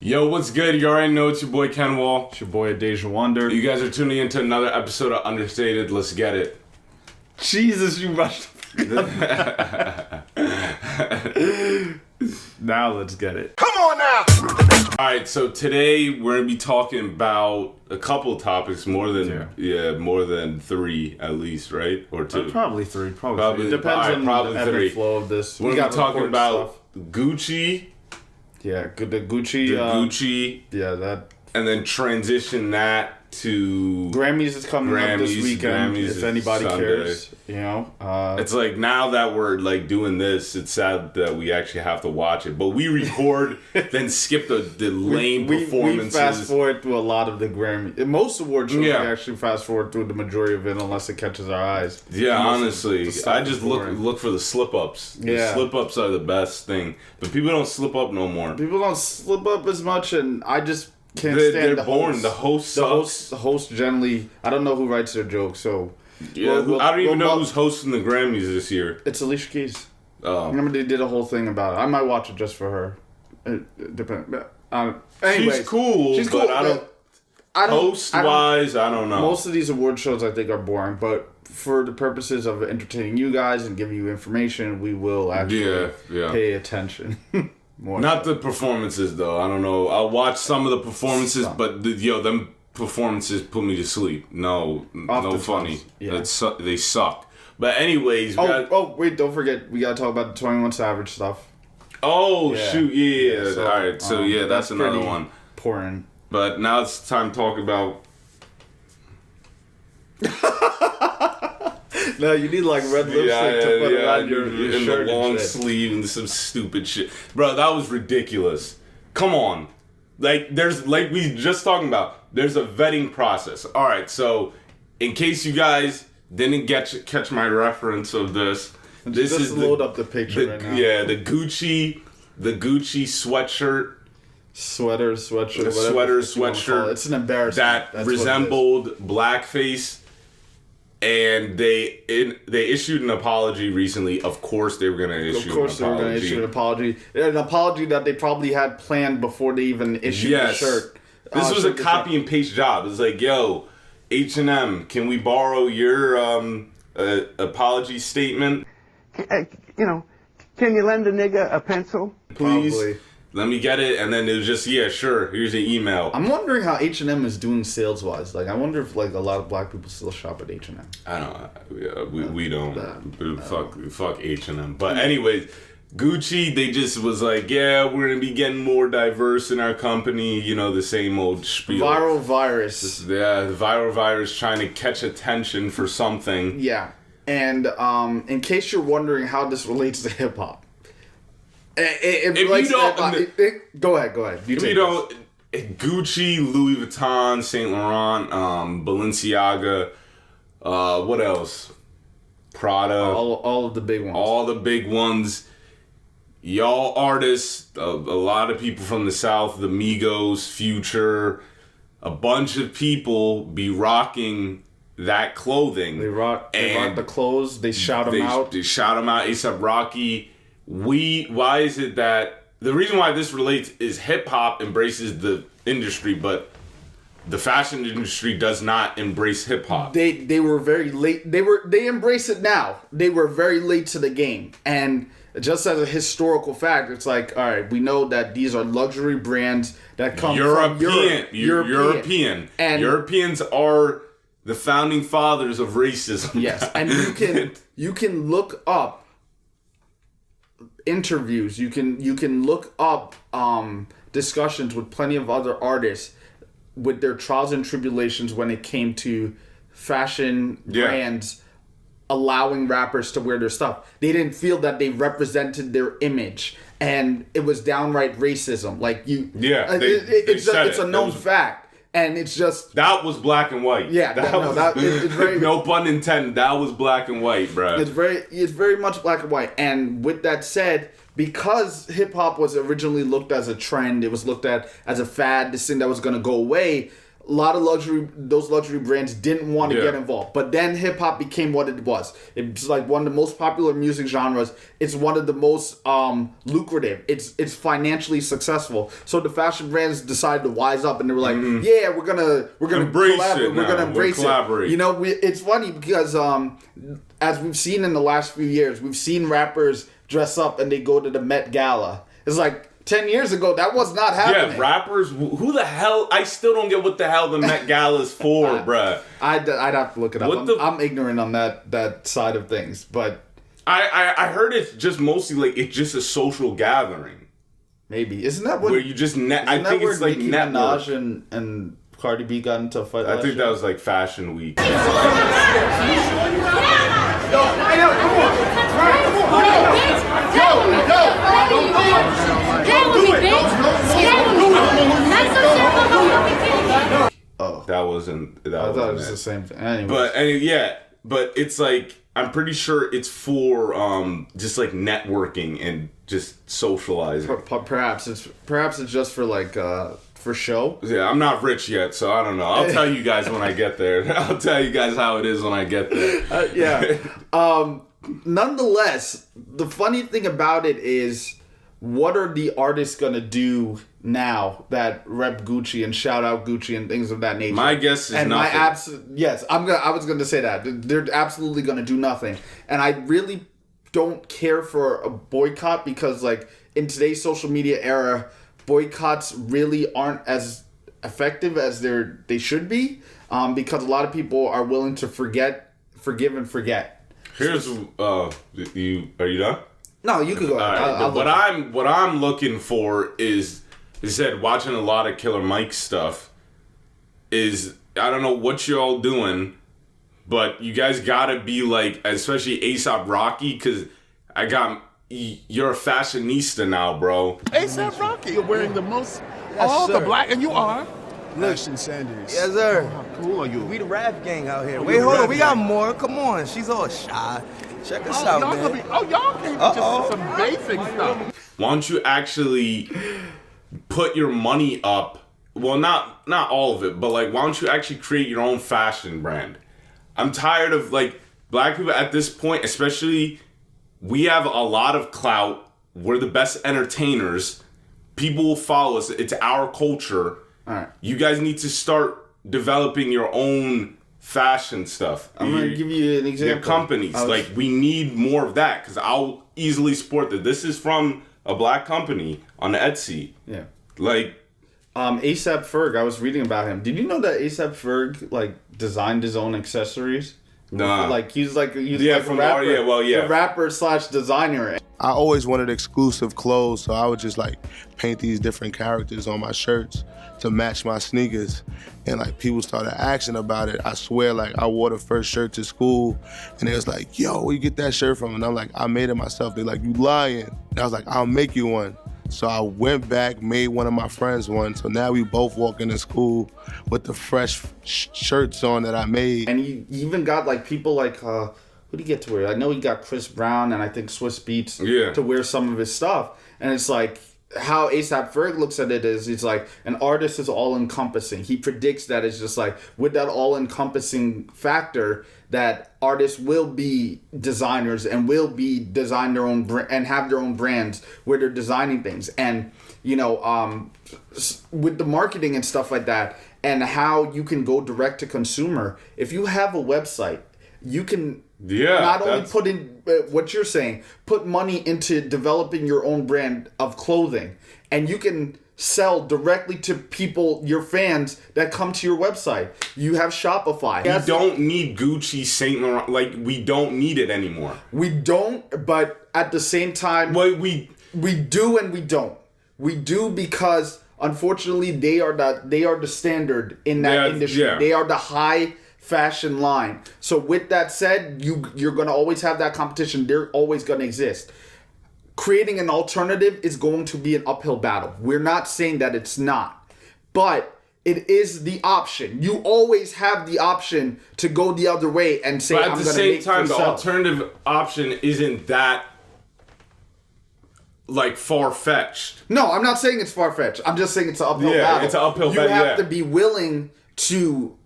Yo, what's good? You already know it's your boy Ken Wall. It's your boy Deja Wonder. You guys are tuning into another episode of Understated. Let's get it. Jesus, you rushed. Now let's get it. Come on now! Alright, so today we're going to be talking about a couple topics, more than three at least, right? Or two. Probably three. Probably three. Depends on probably the ebb three. and flow of this. We're going to be talking about Gucci. Yeah, the Gucci. Gucci. Yeah, that. And then transition that to Grammys is coming up this weekend. If anybody Sunday. cares, you know. It's like now that we're like doing this, it's sad that we actually have to watch it. But we record, then skip the lame performances. We fast forward through a lot of the Grammy. Most award shows, we actually fast forward through the majority of it unless it catches our eyes. Yeah, honestly, I just look for the slip ups. The slip ups are the best thing, but people don't slip up no more. People don't slip up as much, and I just can't stand they're the boring. host. The host sucks. The host generally, I don't know who writes their jokes, so yeah, I don't even know who's hosting the Grammys this year. It's Alicia Keys. Oh, Remember they did a whole thing about it. I might watch it just for her. It depends. Anyways, she's cool. She's cool. But I don't. Host wise, I don't know. Most of these award shows I think are boring, but for the purposes of entertaining you guys and giving you information, we will actually pay attention. More Not the performances though. I don't know. I'll watch some of the performances, but them performances put me to sleep. No funny. Yeah. They suck. But anyways, wait! Don't forget, we gotta talk about the 21 Savage stuff. Oh shoot! Yeah. So, all right. So that's another one. Important. But now it's time to talk about. No, you need like red lipstick to put around your shirt the long and shit. sleeve and some stupid shit, bro. That was ridiculous. Come on, like we just talking about. There's a vetting process. All right, so in case you guys didn't catch my reference of this, this just is load up the picture right now. Yeah, the Gucci sweatshirt. Sweatshirt. It's an embarrassment. That resembled blackface. And they issued an apology recently. Of course, they were going to issue an apology. Of course, they were going to issue an apology. An apology that they probably had planned before they even issued the shirt. This was a copy and paste job. It's like, yo, H&M, can we borrow your apology statement? Can you lend a nigga a pencil? Please. Probably. Let me get it, and then it was just, sure, here's an email. I'm wondering how H&M is doing sales-wise. Like, I wonder if, like, a lot of black people still shop at H&M. I don't know. We don't. Fuck H&M. But anyways, Gucci, they just was like, we're going to be getting more diverse in our company. You know, the same old spiel. Viral virus. The viral virus trying to catch attention for something. Yeah. And in case you're wondering how this relates to hip-hop, go ahead. Gucci, Louis Vuitton, Saint Laurent, Balenciaga, what else? Prada. All of the big ones. All the big ones. Y'all artists, a lot of people from the South, the Migos, Future, a bunch of people be rocking that clothing. They rock the clothes. They shout them out. They shout them out. A$AP Rocky. Why is it that the reason why this relates is hip hop embraces the industry, but the fashion industry does not embrace hip hop. They were very late. They embrace it now. They were very late to the game. And just as a historical fact, it's like, all right, we know that these are luxury brands that come from European. And Europeans are the founding fathers of racism. Yes, and you can look up interviews, you can look up discussions with plenty of other artists with their trials and tribulations when it came to fashion brands allowing rappers to wear their stuff. They didn't feel that they represented their image, and it was downright racism. Like it's a known fact. And it's just that was black and white. Yeah, it's very no pun intended. That was black and white, bro. It's very much black and white. And with that said, because hip hop was originally looked as a trend, it was looked at as a fad, this thing that was going to go away. a lot of those luxury brands didn't want to get involved. But then hip hop became what it was. It's like one of the most popular music genres. It's one of the most lucrative. It's financially successsul. So the fashion brands decided to wise up, and they were like, "Yeah, we're gonna embrace collaborate. it. We're gonna embrace collaborate. it." You know, it's funny because as we've seen in the last few years, we've seen rappers dress up and they go to the Met Gala. It's like 10 years ago, that was not happening. Yeah, rappers. Who the hell? I still don't get what the hell the Met Gala is for, bruh. I'd have to look it up. I'm ignorant on that side of things, but I heard it's just mostly like it's just a social gathering. Maybe isn't that what? Where you just I think it's like Nicki Minaj and Cardi B got into a fight. I think that was like Fashion Week. Yo, come on. Oh, that wasn't. I thought it was the same thing. Anyways. But it's like I'm pretty sure it's for just like networking and just socializing. Perhaps it's just for like for show. Yeah, I'm not rich yet, so I don't know. I'll tell you guys when I get there. I'll tell you guys how it is when I get there. Nonetheless, the funny thing about it is, what are the artists gonna do now that rep Gucci and shout out Gucci and things of that nature? My guess is nothing. I was gonna say that they're absolutely gonna do nothing, and I really don't care for a boycott because, like, in today's social media era, boycotts really aren't as effective as they should be, because a lot of people are willing to forgive and forget. Here's are you done? No, you could go. Right, what I'm looking for is said watching a lot of Killer Mike stuff. Is I don't know what you're all doing, but you guys gotta be like, especially A$AP Rocky, because you're a fashionista now, bro. A$AP Rocky, you're wearing the most the black, and you are. Ashton Sanders. Yes, sir. How cool are you? We the rap gang out here. Wait, hold on. We got more. Come on. She's all shy. Check us out, man. Y'all came with just some basic stuff. Why don't you actually put your money up? Well, not all of it, but like, why don't you actually create your own fashion brand? I'm tired of like black people at this point, especially. We have a lot of clout. We're the best entertainers. People will follow us. It's our culture. All right. You guys need to start developing your own fashion stuff. I'm going to give you an example. Your companies. Like, we need more of that because I'll easily support that. This is from a black company on Etsy. Yeah. Like, A$AP Ferg, I was reading about him. Did you know that A$AP Ferg, like, designed his own accessories? Nah. Like, he's like a rapper / designer. I always wanted exclusive clothes, so I would just like paint these different characters on my shirts to match my sneakers. And like people started asking about it. I swear, like I wore the first shirt to school and it was like, yo, where you get that shirt from? And I'm like, I made it myself. They're like, you lying. And I was like, I'll make you one. So I went back, made one of my friends one. So now we both walk into school with the fresh shirts on that I made. And he even got like people like, who did he get to wear? I know he got Chris Brown and I think Swiss Beats to wear some of his stuff. And it's like, how A$AP Ferg looks at it is, it's like an artist is all encompassing. He predicts that it's just like with that all encompassing factor that artists will be designers and will be design their own and have their own brands where they're designing things. And you know, with the marketing and stuff like that, and how you can go direct to consumer. If you have a website, you can not only put in what you're saying, put money into developing your own brand of clothing, and you can sell directly to people, your fans that come to your website. You have Shopify. We don't need Gucci, Saint Laurent. Like, we don't need it anymore. We don't, but at the same time, we do and we don't. We do because unfortunately they are the standard in that industry. Yeah. They are the high fashion line. So with that said, you're going to always have that competition. They're always going to exist. Creating an alternative is going to be an uphill battle. We're not saying that it's not, but it is the option. You always have the option to go the other way and say, but at the same time, the alternative option isn't that like far-fetched. No, I'm not saying it's far-fetched. I'm just saying it's an uphill battle. It's an uphill battle. You have to be willing to,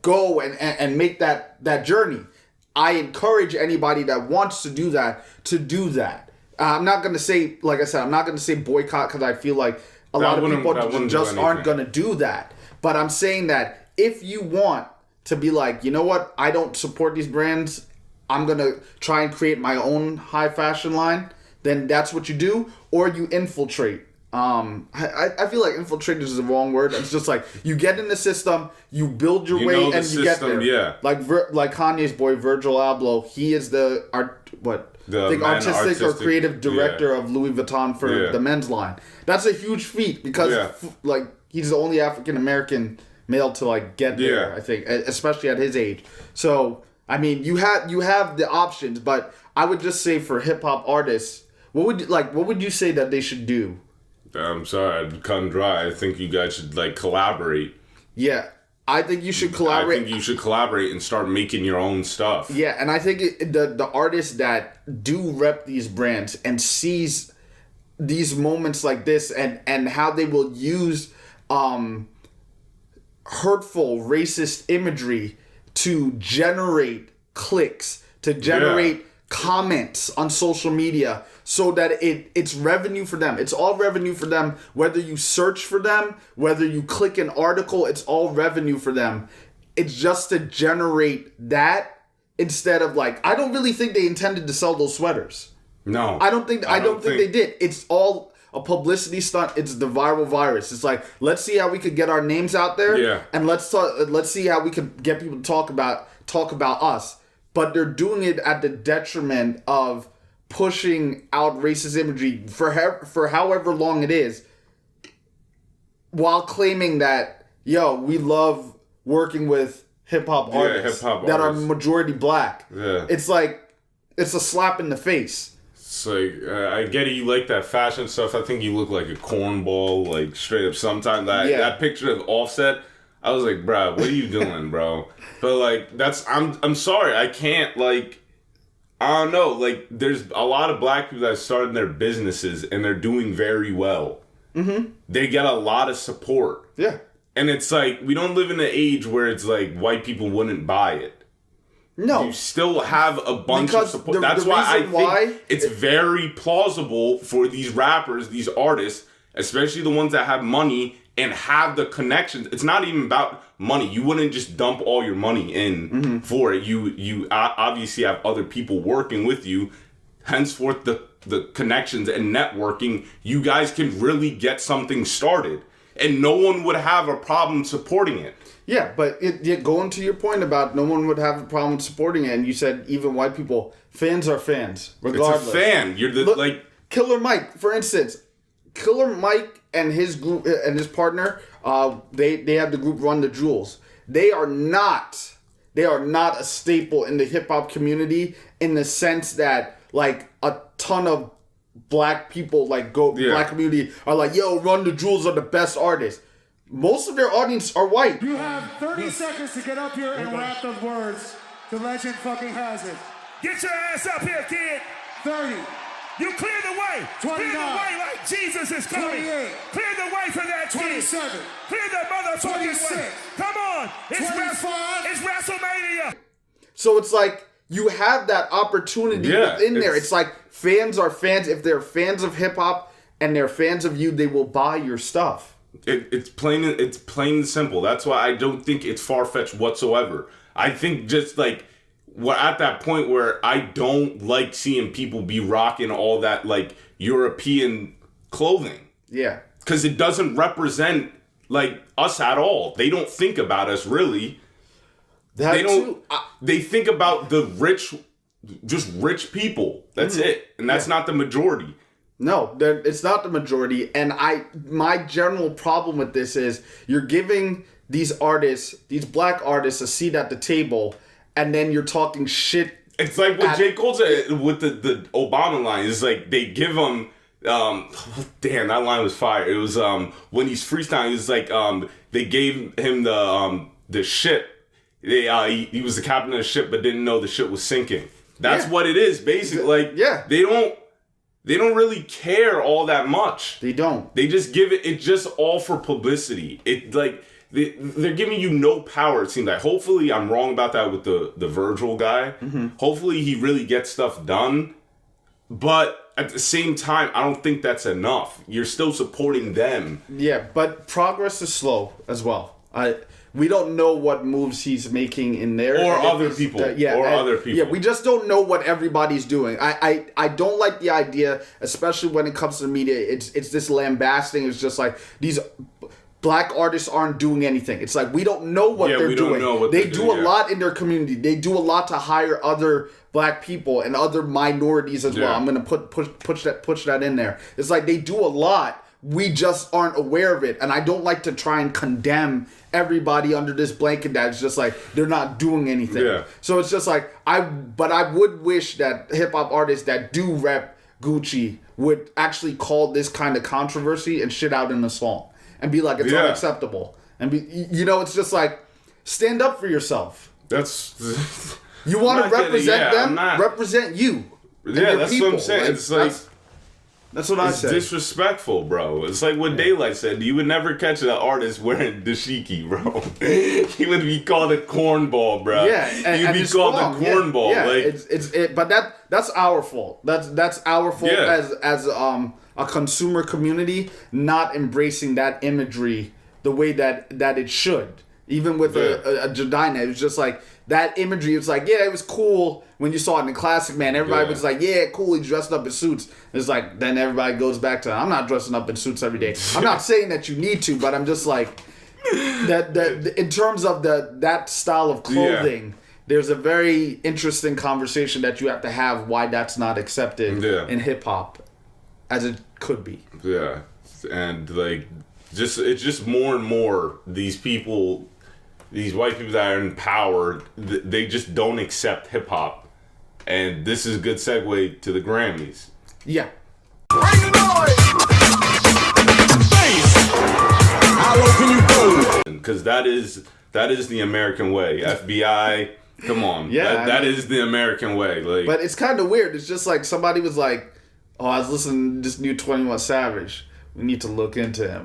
go and make that journey. I encourage anybody that wants to do that to do that. I'm not going to say, like I said, I'm not going to say boycott because I feel like a lot of people just aren't going to do that. But I'm saying that if you want to be like, you know what, I don't support these brands, I'm going to try and create my own high fashion line, then that's what you do, or you infiltrate. I feel like infiltrate is the wrong word. It's just like you get in the system, you build your way, and you get there. Yeah. Like Kanye's boy Virgil Abloh, he is the artistic or creative director of Louis Vuitton for the men's line. That's a huge feat because he's the only African American male to get there. I think, especially at his age. So I mean, you have the options, but I would just say for hip hop artists, what would you say that they should do? I'm sorry, I'd cut and dry. I think you guys should collaborate. Yeah, I think you should collaborate. I think you should collaborate and start making your own stuff. Yeah, and I think the artists that do rep these brands and sees these moments like this and how they will use hurtful, racist imagery to generate clicks, to generate comments on social media, so that it's revenue for them. It's all revenue for them. Whether you search for them, whether you click an article, it's all revenue for them. It's just to generate that instead of I don't really think they intended to sell those sweaters. No. I don't think they did. It's all a publicity stunt. It's the viral virus. It's let's see how we could get our names out there. Yeah. And let's see how we could get people to talk about us. But they're doing it at the detriment of pushing out racist imagery for however long it is, while claiming that, we love working with hip-hop artists that are majority black. Yeah. It's it's a slap in the face. It's I get it, you like that fashion stuff. I think you look like a cornball, straight up sometimes. That picture of Offset, I was like, bro, what are you doing, bro? But I'm sorry, I can't I don't know. There's a lot of black people that started their businesses and they're doing very well. Mm-hmm. They get a lot of support. Yeah. And it's we don't live in an age where it's white people wouldn't buy it. No. You still have a bunch of support. That's why I think it's very plausible for these rappers, these artists, especially the ones that have money and have the connections. It's not even about money. You wouldn't just dump all your money in for it. You obviously have other people working with you. Henceforth, the connections and networking, you guys can really get something started. And no one would have a problem supporting it. Yeah, but going to your point about no one would have a problem supporting it, and you said even white people, fans are fans, regardless. It's a fan. You're the Killer Mike, for instance. Killer Mike and his group and his partner, they have the group Run the Jewels. They are not a staple in the hip hop community in the sense that a ton of black people black community are yo, Run the Jewels are the best artists. Most of their audience are white. You have 30 seconds to get up here and rap those words. The legend fucking has it. Get your ass up here, kid. 30. You clear the way. 29. Clear the way like Jesus is coming. 28. Clear the way for that kid. 27. Clear the motherfucking 26. way. Come on. It's 25. It's WrestleMania. So it's you have that opportunity within there. It's fans are fans. If they're fans of hip hop and they're fans of you, they will buy your stuff. It's plain and simple. That's why I don't think it's far-fetched whatsoever. I think just we're at that point where I don't like seeing people be rocking all that European clothing. Yeah. Because it doesn't represent us at all. They don't think about us really. They think about the rich, just rich people. That's it. And that's not the majority. No, it's not the majority. And my general problem with this is you're giving these artists, these black artists, a seat at the table, and then you're talking shit. It's like what J. Cole said with the Obama line. It's they give him, damn, that line was fire. It was when he's freestyling. It was they gave him the ship. He was the captain of the ship, but didn't know the ship was sinking. That's what it is, basically. They don't really care all that much. They don't. They just give it. It's just all for publicity. they're giving you no power. It seems like. Hopefully, I'm wrong about that with the Virgil guy. Mm-hmm. Hopefully, he really gets stuff done. But at the same time, I don't think that's enough. You're still supporting them. Yeah, but progress is slow as well. We don't know what moves he's making in there. Or other people. Other people. Yeah, we just don't know what everybody's doing. I don't like the idea, especially when it comes to the media. It's this lambasting. It's just like these black artists aren't doing anything. It's like we don't know what they're doing. Don't know what they do a lot in their community. They do a lot to hire other black people and other minorities as well. I'm gonna push that in there. It's like they do a lot. We just aren't aware of it, and I don't like to try and condemn everybody under this blanket that it's just like they're not doing anything. Yeah. So it's just like I would wish that hip hop artists that do rep Gucci would actually call this kind of controversy and shit out in a song and be like it's unacceptable and be it's just like stand up for yourself. That's you want to represent them, represent you. Yeah, that's what I'm saying. It's like. That's what I said. It's disrespectful, bro. It's like what Daylight said. You would never catch an artist wearing dashiki, bro. He would be called a cornball, bro. Yeah, You'd be called a cornball. Yeah, like but that's our fault. That's our fault as a consumer community not embracing that imagery the way that it should. Even with a Jadina, it was just like that imagery. It's like, yeah, it was cool when you saw it in the classic, man. Everybody was like, yeah, cool, he dressed up in suits. It's like, then everybody goes back to, I'm not dressing up in suits every day. I'm not saying that you need to, but I'm just like, that in terms of that style of clothing, there's a very interesting conversation that you have to have why that's not accepted in hip-hop as it could be. Yeah, and like, it's just more and more these people, these white people that are in power, they just don't accept hip hop, and this is a good segue to the Grammys. Yeah. How low can you go? Because that is the American way. FBI, come on, that is the American way. Like, but it's kind of weird. It's just like somebody was like, "Oh, I was listening to this new 21 Savage. We need to look into him."